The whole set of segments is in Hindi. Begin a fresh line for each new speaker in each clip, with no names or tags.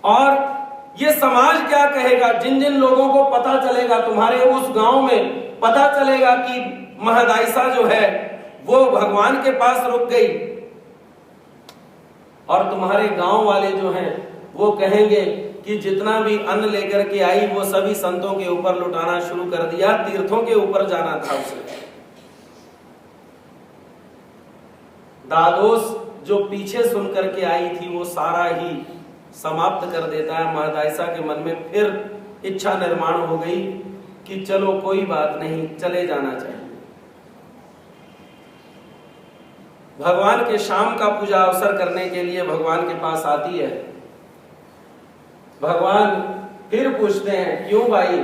और ये समाज क्या कहेगा? जिन जिन लोगों को पता चलेगा, तुम्हारे उस गांव में पता चलेगा कि महदाइसा जो है वो भगवान के पास रुक गई, और तुम्हारे गांव वाले जो हैं वो कहेंगे कि जितना भी अन्न लेकर के आई वो सभी संतों के ऊपर लुटाना शुरू कर दिया, तीर्थों के ऊपर जाना था उसे। दादोस जो पीछे सुन करके आई थी वो सारा ही समाप्त कर देता है। महदाइसा के मन में फिर इच्छा निर्माण हो गई कि चलो कोई बात नहीं, चले जाना चाहिए। भगवान के शाम का पूजा अवसर करने के लिए भगवान के पास आती है। भगवान फिर पूछते हैं, क्यों भाई,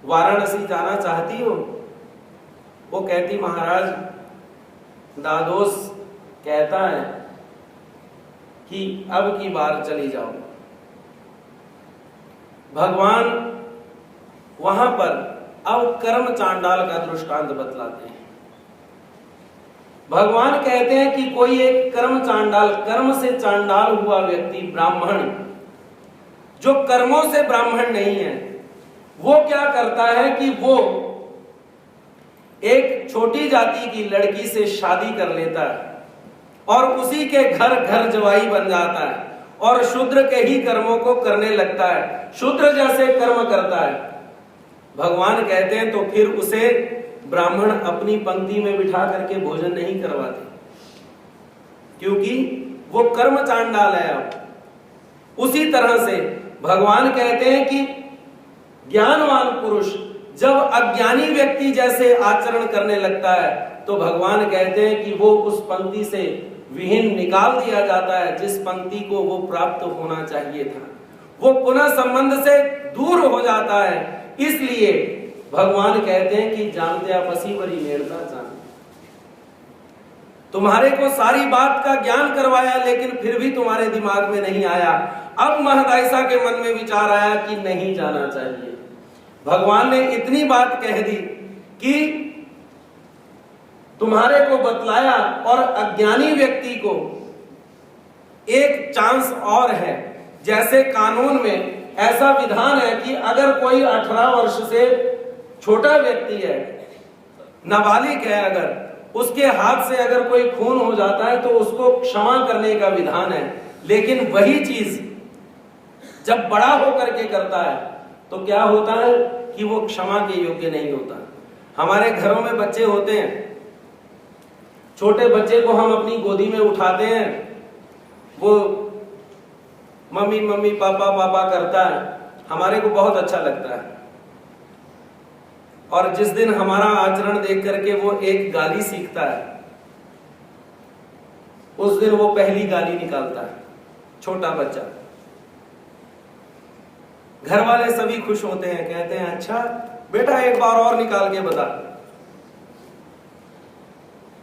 वाराणसी जाना चाहती हो? वो कहती, महाराज दादोस कहता है कि अब की बार चली जाओ। भगवान वहां पर अब कर्म चांडाल का दृष्टांत बतलाते हैं। भगवान कहते हैं कि कोई एक कर्म चांडाल, कर्म से चांडाल हुआ व्यक्ति, ब्राह्मण, जो कर्मों से ब्राह्मण नहीं है, वो क्या करता है कि वो एक छोटी जाति की लड़की से शादी कर लेता है और उसी के घर घर जवाई बन जाता है और शूद्र के ही कर्मों को करने लगता है, शूद्र जैसे कर्म करता है। भगवान कहते हैं तो फिर उसे ब्राह्मण अपनी पंक्ति में बिठा करके भोजन नहीं करवाते, क्योंकि वो कर्म चांडाल है। अब उसी तरह से भगवान कहते हैं कि ज्ञानवान पुरुष जब अज्ञानी व्यक्ति जैसे आचरण करने लगता है तो भगवान कहते हैं कि वो उस पंक्ति से विहीन निकाल दिया जाता है जिस पंक्ति को वो प्राप्त होना चाहिए था, वो पुनः संबंध से दूर हो जाता है। इसलिए भगवान कहते हैं कि जानते आप पसी बरी मेरता जान, तुम्हारे को सारी बात का ज्ञान करवाया लेकिन फिर भी तुम्हारे दिमाग में नहीं आया। अब महदाइसा के मन में विचार आया कि नहीं जाना चाहिए। भगवान ने इतनी बात कह दी कि तुम्हारे को बतलाया और अज्ञानी व्यक्ति को एक चांस और है। जैसे कानून में ऐसा विधान है कि अगर कोई 18 वर्ष से छोटा व्यक्ति है, नाबालिग है, अगर उसके हाथ से अगर कोई खून हो जाता है तो उसको क्षमा करने का विधान है। लेकिन वही चीज जब बड़ा होकर के करता है तो क्या होता है कि वो क्षमा के योग्य नहीं होता। हमारे घरों में बच्चे होते हैं, छोटे बच्चे को हम अपनी गोदी में उठाते हैं, वो मम्मी मम्मी पापा पापा करता है, हमारे को बहुत अच्छा लगता है। और जिस दिन हमारा आचरण देख करके वो एक गाली सीखता है, उस दिन वो पहली गाली निकालता है, छोटा बच्चा। घर वाले सभी खुश होते हैं, कहते हैं अच्छा बेटा एक बार और निकाल के बता।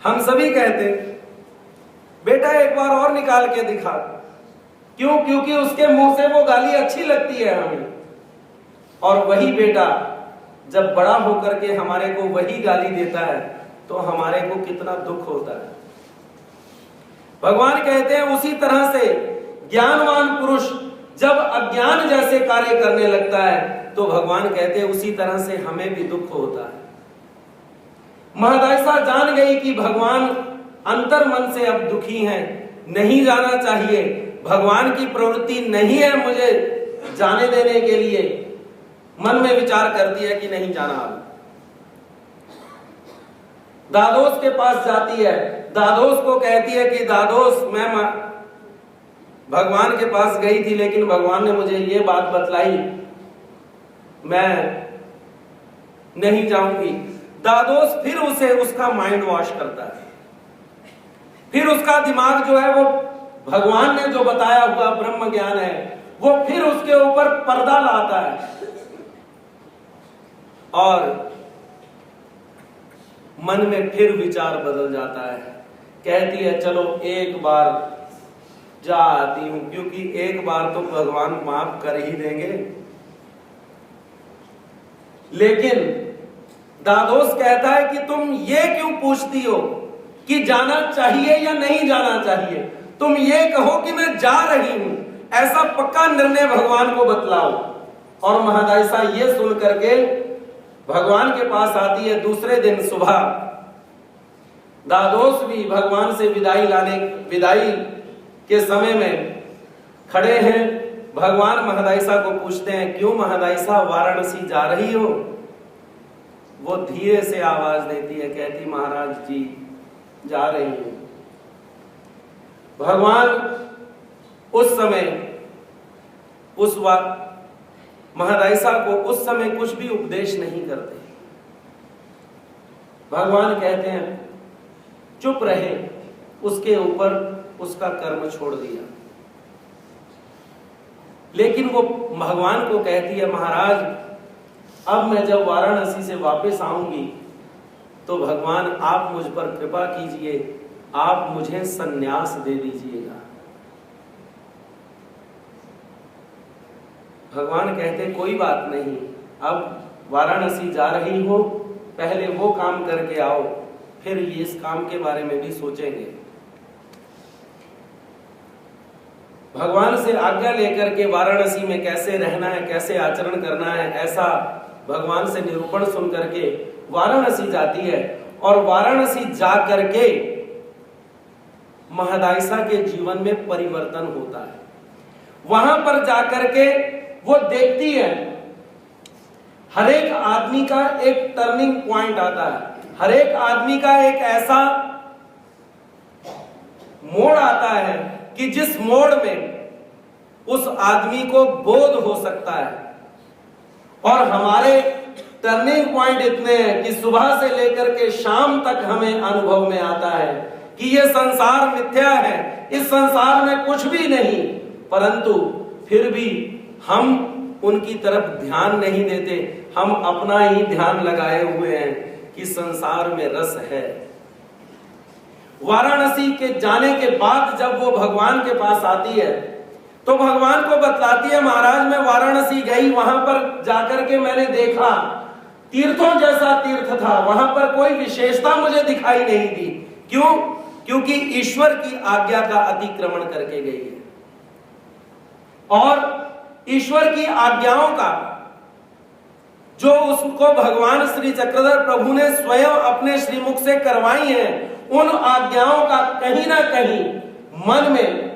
हम सभी कहते हैं बेटा एक बार और निकाल के दिखा। क्यों? क्योंकि उसके मुंह से वो गाली अच्छी लगती है हमें। और वही बेटा जब बड़ा होकर के हमारे को वही गाली देता है तो हमारे को कितना दुख होता है। भगवान कहते हैं उसी तरह से ज्ञानवान पुरुष जब अज्ञान जैसे कार्य करने लगता है तो भगवान कहते हैं उसी तरह से हमें भी दुख होता है। महदाइसा जान गई कि भगवान अंतर मन से अब दुखी हैं, नहीं जाना चाहिए, भगवान की प्रवृत्ति नहीं है मुझे जाने देने के लिए। मन में विचार कर दिया कि नहीं जाना। दादोस के पास जाती है, दादोस को कहती है कि दादोस मैं भगवान के पास गई थी लेकिन भगवान ने मुझे ये बात बतलाई, मैं नहीं जाऊंगी। दादोस फिर उसे उसका माइंड वॉश करता है, फिर उसका दिमाग जो है वो भगवान ने जो बताया हुआ ब्रह्म ज्ञान है वो फिर उसके ऊपर पर्दा लाता है और मन में फिर विचार बदल जाता है। कहती है चलो एक बार जा आती हूं, क्योंकि एक बार तो भगवान माफ कर ही देंगे। लेकिन दादोस कहता है कि तुम ये क्यों पूछती हो कि जाना चाहिए या नहीं जाना चाहिए? तुम ये कहो कि मैं जा रही हूं, ऐसा पक्का निर्णय भगवान को बतलाओ। और महादायिसा ये सुन करके भगवान के पास आती है। दूसरे दिन सुबह दादोस भी भगवान से विदाई के समय में खड़े हैं। भगवान महादायिसा को पूछते हैं, क्यों महादायिसा वाराणसी जा रही हो? वो धीरे से आवाज देती है, कहती महाराज जी जा रही हूं। भगवान उस समय महादायिसा को उस समय कुछ भी उपदेश नहीं करते। भगवान कहते हैं चुप रहे, उसके ऊपर उसका कर्म छोड़ दिया। लेकिन वो भगवान को कहती है, महाराज अब मैं जब वाराणसी से वापस आऊंगी तो भगवान आप मुझ पर कृपा कीजिए, आप मुझे संन्यास दे दीजिएगा। भगवान कहते कोई बात नहीं, अब वाराणसी जा रही हो, पहले वो काम करके आओ, फिर इस काम के बारे में भी सोचेंगे। भगवान से आज्ञा लेकर के वाराणसी में कैसे रहना है, कैसे आचरण करना है, ऐसा भगवान से निरूपण सुन करके वाराणसी जाती है। और वाराणसी जा करके महादायिसा के जीवन में परिवर्तन होता है। वहां पर जाकर के वो देखती है हर एक आदमी का एक टर्निंग पॉइंट आता है, हर एक आदमी का एक ऐसा मोड़ आता है कि जिस मोड़ में उस आदमी को बोध हो सकता है। और हमारे टर्निंग पॉइंट इतने हैं कि सुबह से लेकर के शाम तक हमें अनुभव में आता है कि ये संसार मिथ्या है, इस संसार में कुछ भी नहीं, परंतु फिर भी हम उनकी तरफ ध्यान नहीं देते। हम अपना ही ध्यान लगाए हुए हैं कि संसार में रस है। वाराणसी के जाने के बाद जब वो भगवान के पास आती है तो भगवान को बतलाती है, महाराज मैं वाराणसी गई, वहां पर जाकर के मैंने देखा तीर्थों जैसा तीर्थ था, वहां पर कोई विशेषता मुझे दिखाई नहीं दी। क्यों? क्योंकि ईश्वर की आज्ञा का अतिक्रमण करके गई है। और ईश्वर की आज्ञाओं का जो उसको भगवान श्री चक्रधर प्रभु ने स्वयं अपने श्रीमुख से करवाई हैं, उन आज्ञाओं का कहीं ना कहीं मन में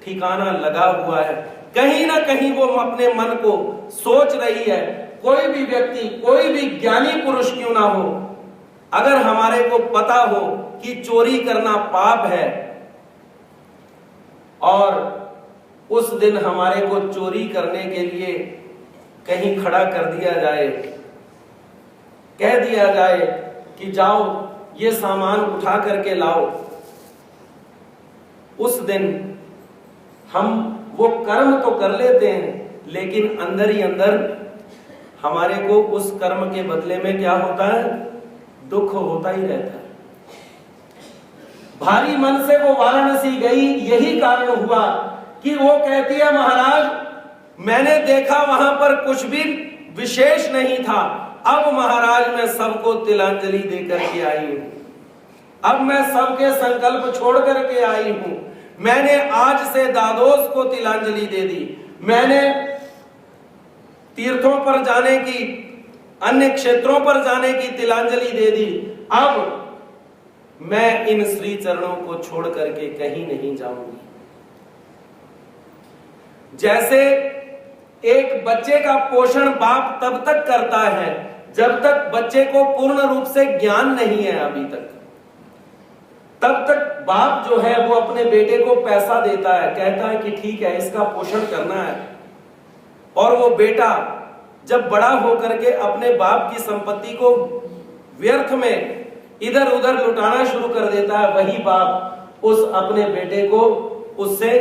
ठिकाना लगा हुआ है। कहीं ना कहीं वो अपने मन को सोच रही है। कोई भी व्यक्ति, कोई भी ज्ञानी पुरुष क्यों ना हो, अगर हमारे को पता हो कि चोरी करना पाप है और उस दिन हमारे को चोरी करने के लिए कहीं खड़ा कर दिया जाए, कह दिया जाए कि जाओ ये सामान उठा करके लाओ, उस दिन हम वो कर्म तो कर लेते हैं, लेकिन अंदर ही अंदर हमारे को उस कर्म के बदले में क्या होता है? दुख होता ही रहता है। भारी मन से वो वाराणसी गई, यही कारण हुआ कि वो कहती है, महाराज मैंने देखा वहां पर कुछ भी विशेष नहीं था, अब महाराज मैं सबको तिलांजलि देकर के आई हूं, अब मैं सबके संकल्प छोड़ करके आई हूं। मैंने आज से दादोस को तिलांजलि दे दी, मैंने तीर्थों पर जाने की, अन्य क्षेत्रों पर जाने की तिलांजलि दे दी, अब मैं इन श्री चरणों को छोड़ करके कहीं नहीं जाऊंगी। जैसे एक बच्चे का पोषण बाप तब तक करता है जब तक बच्चे को पूर्ण रूप से ज्ञान नहीं है, अभी तक तब तक बाप जो है वो अपने बेटे को पैसा देता है, कहता है कि ठीक है इसका पोषण करना है। और वो बेटा जब बड़ा होकर के अपने बाप की संपत्ति को व्यर्थ में इधर उधर लुटाना शुरू कर देता है, वही बाप उस अपने बेटे को उससे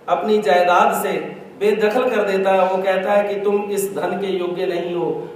अपनी जायदाद से बेदखल कर देता है। वो कहता है कि तुम इस धन के योग्य नहीं हो,